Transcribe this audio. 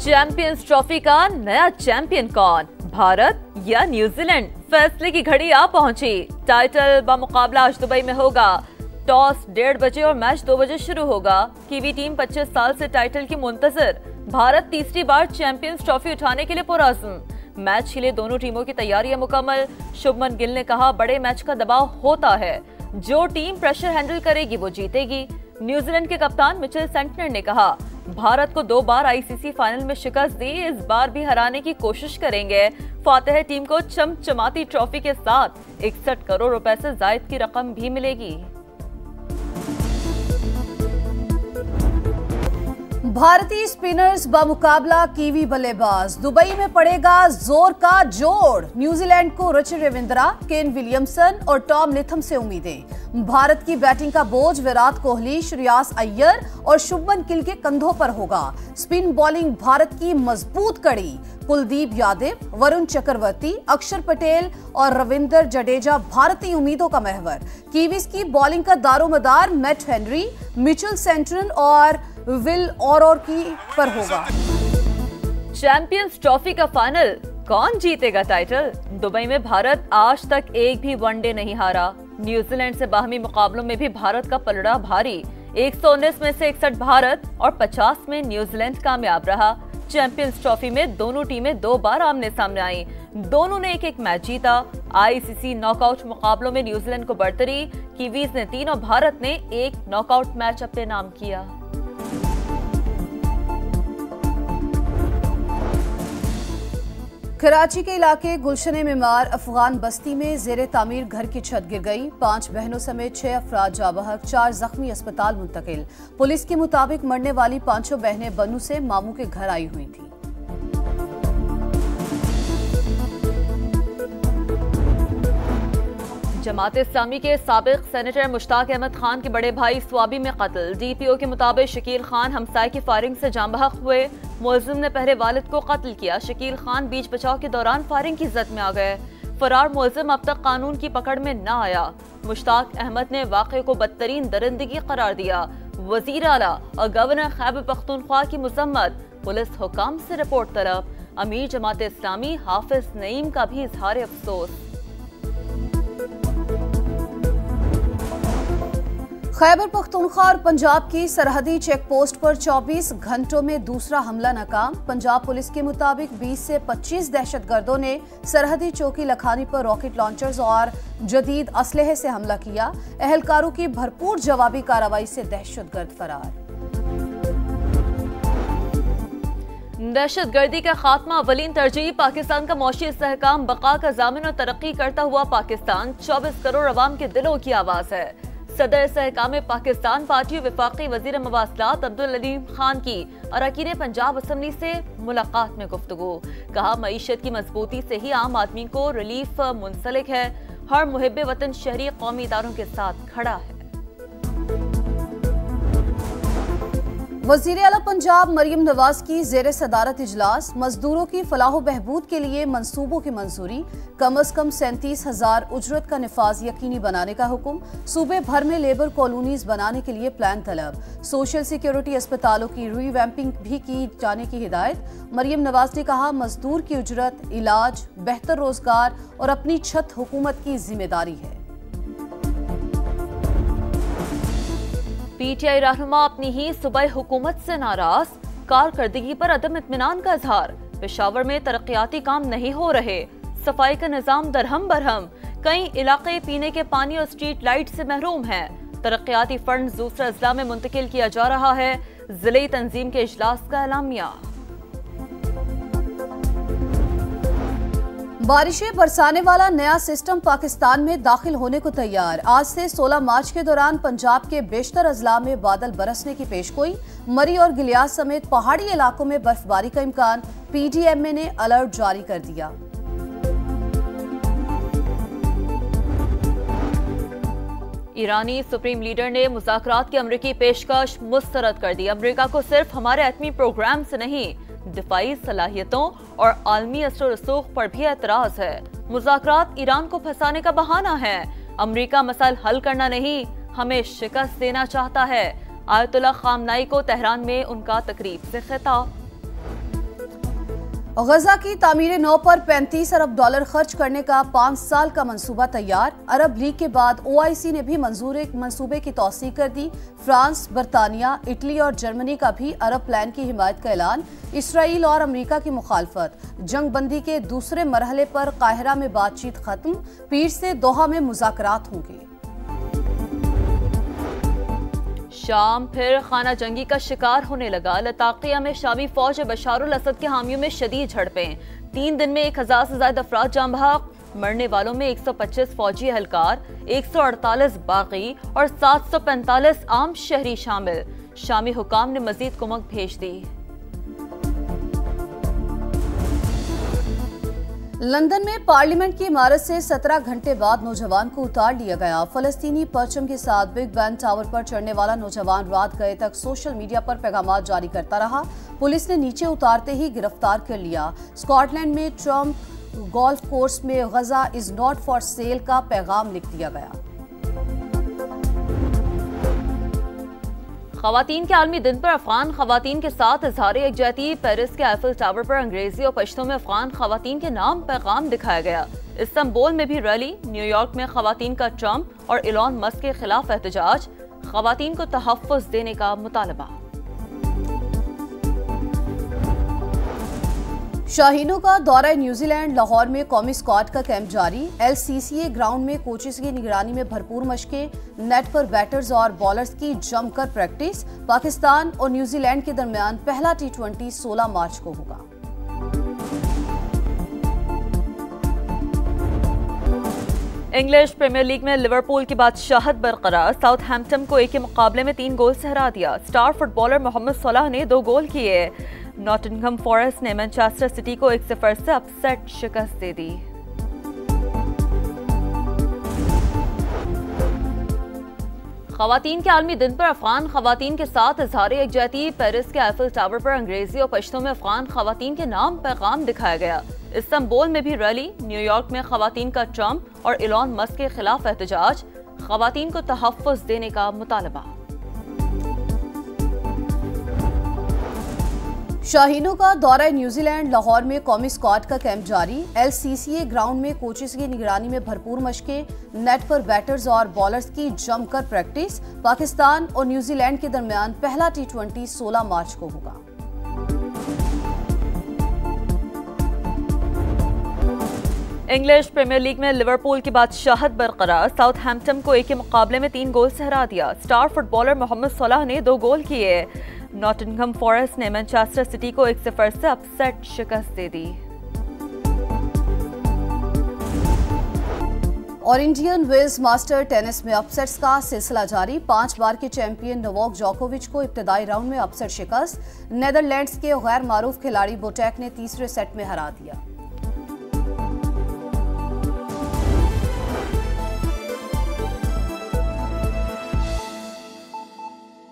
Champions trophy का नया champion कौन, भारत या न्यूजीलैंड? फैसले की घड़ी आ पहुंची। टाइटल बा मुकाबला आज दुबई में होगा। टॉस 1:30 बजे और मैच 2 बजे शुरू होगा। कीवी टीम 25 साल से टाइटल की मुंतजर। भारत तीसरी बार चैंपियंस ट्रॉफी उठाने के लिए पुरअज़्म। मैच के लिए दोनों टीमों की तैयारियां मुकम्मल। शुभमन गिल ने कहा, बड़े मैच का दबाव होता है, जो टीम प्रेशर हैंडल करेगी वो जीतेगी। न्यूजीलैंड के कप्तान मिचेल सेंटनर ने कहा, भारत को 2 बार आईसीसी फाइनल में शिकस्त दी, इस बार भी हराने की कोशिश करेंगे। फातेह टीम को चमचमाती ट्रॉफी के साथ 61 करोड़ रुपए से जायद की रकम भी मिलेगी। भारतीय स्पिनर्स बामुकाबला कीवी बल्लेबाज। दुबई में पड़ेगा जोर का जोड़। न्यूजीलैंड को रुचि रविंद्रा, केन विलियमसन और टॉम लिथम से उम्मीदें। भारत की बैटिंग का बोझ विराट कोहली, श्रेयस अय्यर और शुभमन गिल के कंधों पर होगा। स्पिन बॉलिंग भारत की मजबूत कड़ी। कुलदीप यादव, वरुण चक्रवर्ती, अक्षर पटेल और रविंद्र जडेजा भारतीय उम्मीदों का महवर। कीवीज की बॉलिंग का दारोमदार मैट हेनरी, मिचेल सेंटनर और विल ऑरोर की पर होगा। चैंपियंस ट्रॉफी का फाइनल, कौन जीतेगा टाइटल? दुबई में भारत आज तक एक भी वनडे नहीं हारा। न्यूजीलैंड से बाहमी मुकाबलों में भी भारत का पलड़ा भारी। 119 में से 61 भारत और 50 में न्यूजीलैंड कामयाब रहा। चैंपियंस ट्रॉफी में दोनों टीमें 2 बार आमने सामने आई। दोनों ने एक मैच जीता। आईसीसी नॉकआउट मुकाबलों में न्यूजीलैंड को बढ़तरी। कीवीज ने 3 और भारत ने 1 नॉकआउट मैच अपने नाम किया। कराची के इलाके गुलशन मेमार अफगान बस्ती में जेर तामीर घर की छत गिर गई। 5 बहनों समेत 6 अफराद जाँ बहक, 4 जख्मी अस्पताल मुंतकिल। पुलिस के मुताबिक मरने वाली 5 बहनें बनू से मामू के घर आई हुई थी। जमात इस्लामी के साबिक सेनेटर मुश्ताक अहमद खान के बड़े भाई स्वाबी में कत्ल। डीपीओ के मुताबिक शकील खान हमसाय की फायरिंग से जाँ बहक हुए। मुलजिम ने पहले वालिद को कत्ल किया। शकील खान बीच बचाव के दौरान फायरिंग की जद में आ गए। फरार मुलजिम अब तक कानून की पकड़ में न आया। मुश्ताक अहमद ने वाक़े को बदतरीन दरिंदगी करार दिया। वजीर आला और गवर्नर खैबर पख्तूनख्वा की मजम्मत। पुलिस हुकाम से रिपोर्ट तलब। अमीर जमात इस्लामी हाफिज नईम का भी इजहार अफसोस। खैबर पख्तूनख्वा और पंजाब की सरहदी चेक पोस्ट पर 24 घंटों में दूसरा हमला नाकाम। पंजाब पुलिस के मुताबिक 20 से 25 दहशतगर्दों ने सरहदी चौकी लखानी पर रॉकेट लॉन्चर्स और जदीद असलहे से हमला किया। एहलकारों की भरपूर जवाबी कार्रवाई से दहशतगर्द फरार। दहशतगर्दी का खात्मा अवलीन तरजीह। पाकिस्तान का मौशी इस्तेहकाम, बका का ज़ामिन और तरक्की करता हुआ पाकिस्तान 24 करोड़ अवाम के दिलों की आवाज़ है। सदर इस्तेहकाम पाकिस्तान पार्टी और वफाकी वजीर मवासलात अब्दुल अलीम खान की अरकान पंजाब असम्बली से मुलाकात में गुफ्तगू। कहा, मईशत की मजबूती से ही आम आदमी को रिलीफ मुंसलिक है। हर मुहिब्बे वतन शहरी कौमी इदारों के साथ खड़ा है। वज़ीर आला पंजाब मरियम नवाज की ज़ेरे सदारत इजलास। मजदूरों की फलाह बहबूद के लिए मंसूबों की मंजूरी। कम अज कम 37,000 उजरत का निफाज यकीनी बनाने का हुक्म। सूबे भर में लेबर कॉलोनीज बनाने के लिए प्लान तलब। सोशल सिक्योरिटी अस्पतालों की रीवैम्पिंग भी की जाने की हिदायत। मरियम नवाज ने कहा, मजदूर की उजरत, इलाज, बेहतर रोजगार और अपनी छत हुकूमत की जिम्मेदारी है। पीटीआई रहनुमा अपनी ही सूबाई हुकूमत से नाराज। कारकर्दगी पर अदम इत्मीनान का इजहार। पेशावर में तरक्याती काम नहीं हो रहे। सफाई का निजाम दरहम बरहम। कई इलाके पीने के पानी और स्ट्रीट लाइट से महरूम हैं। तरक्याती फंड दूसरा अजला में मुंतकिल किया जा रहा है। जिले तंजीम के इजलास का एलामिया। बारिशें बरसाने वाला नया सिस्टम पाकिस्तान में दाखिल होने को तैयार। आज से 16 मार्च के दौरान पंजाब के बेशतर अजला में बादल बरसने की पेशगोई। मरी और गिलियास समेत पहाड़ी इलाकों में बर्फबारी का इम्कान। पीडीएमए ने अलर्ट जारी कर दिया। ईरानी सुप्रीम लीडर ने मुज़ाकरात की अमरीकी पेशकश मुस्तरद कर दी। अमरीका को सिर्फ हमारे एटमी प्रोग्राम से नहीं, दिफाई सलाहियतों और आलमी असर रसूख पर भी एतराज है। मुज़ाकरात ईरान को फंसाने का बहाना है। अमरीका मसाइल हल करना नहीं, हमें शिकस्त देना चाहता है। आयतुल्लाह खामनाई को तेहरान में उनका तकरीब से खिताब। गजा की तामीर नौ पर 35 अरब डॉलर खर्च करने का 5 साल का मंसूबा तैयार। अरब लीग के बाद OIC ने भी मंसूबे की तौसीक कर दी। फ्रांस, बरतानिया, इटली और जर्मनी का भी अरब प्लान की हिमायत का ऐलान। इसराइल और अमेरिका की मुखालफत। जंग बंदी के दूसरे मरहले पर काहिरा में बातचीत खत्म। पीर से दोहा में मुज़ाकरात होंगे। शाम फिर खाना जंगी का शिकार होने लगा। लताकिया में शामी फौज बशारुल असद के हामियों में शदीद झड़पें। 3 दिन में 1000 से ज्यादा अफराद जान बहक। मरने वालों में 125 फौजी एहलकार, 148 बागी और 745 आम शहरी शामिल। शामी हुकाम ने मजीद कुमक भेज दी। लंदन में पार्लियामेंट की इमारत से 17 घंटे बाद नौजवान को उतार लिया गया। फलस्तीनी परचम के साथ बिग बैन टावर पर चढ़ने वाला नौजवान रात गए तक सोशल मीडिया पर पैगाम जारी करता रहा। पुलिस ने नीचे उतारते ही गिरफ्तार कर लिया। स्कॉटलैंड में ट्रम्प गोल्फ कोर्स में गजा इज नॉट फॉर सेल का पैगाम लिख दिया गया। खवातीन के आलमी दिन पर अफगान खवातीन के साथ इजहार यकजहती। पेरिस के आईफिल टावर पर अंग्रेजी और पश्तो में अफगान खवातीन के नाम पैगाम दिखाया गया। इस्तांबुल में भी रैली। न्यूयॉर्क में खवातीन का ट्रंप और इलॉन मस्क के खिलाफ एहतजाज। खवातीन को तहफ़्फ़ुज़ देने का मुतालबा। शाहीनों का दौरा न्यूजीलैंड। लाहौर में कौमी स्क्वाड का कैंप जारी। LCCA ग्राउंड में कोचेस की निगरानी में भरपूर मशकें। नेट पर बैटर्स और बॉलर्स की जमकर प्रैक्टिस। पाकिस्तान और न्यूजीलैंड के दरमियान पहला T20 16 मार्च को होगा। इंग्लिश प्रीमियर लीग में लिवरपूल की बादशाहत बरकरार। साउथहैम्पटन को एक के मुकाबले में 3 गोल से हरा दिया। स्टार फुटबॉलर मोहम्मद सलाह ने 2 गोल किए। नॉटिंघम फॉरेस्ट ने मैनचेस्टर सिटी को 1-0 से अपसेट शिकस्त दे दी। खवातीन के आलमी दिन पर अफगान खवातीन के साथ इजहार यकजहती। पेरिस के आईफिल टावर पर अंग्रेजी और पश्तो में अफगान खवातीन के नाम पैगाम दिखाया गया। इस्तांबुल में भी रैली। न्यूयॉर्क में खवातीन का ट्रंप और इलॉन मस्क के खिलाफ एहतजाज। खवातीन को तहफ़्फ़ुज़ देने का मुतालबा। शाहीनों का दौरा न्यूजीलैंड। लाहौर में कौमी स्क्वाड का कैंप जारी। LCCA ग्राउंड में कोचेस की निगरानी में भरपूर मशकें। नेट पर बैटर्स और बॉलर्स की जमकर प्रैक्टिस। पाकिस्तान और न्यूजीलैंड के दरमियान पहला T20 16 मार्च को होगा। इंग्लिश प्रीमियर लीग में लिवरपूल की बादशाहत बरकरार। साउथहैम्पटन को एक के मुकाबले में 3 गोल से हरा दिया। स्टार फुटबॉलर मोहम्मद सलाह ने 2 गोल किए। नॉटिंघम फॉरेस्ट ने मैनचेस्टर सिटी को 1-0 से अपसेट शिकस्त दे दी। और इंडियन वेल्स मास्टर टेनिस में अपसेट्स का सिलसिला जारी। 5 बार के चैंपियन नोवाक जोकोविच को इब्तदाई राउंड में अपसेट शिकस्त। नेदरलैंड्स के गैर मारूफ खिलाड़ी बोटेक ने तीसरे सेट में हरा दिया।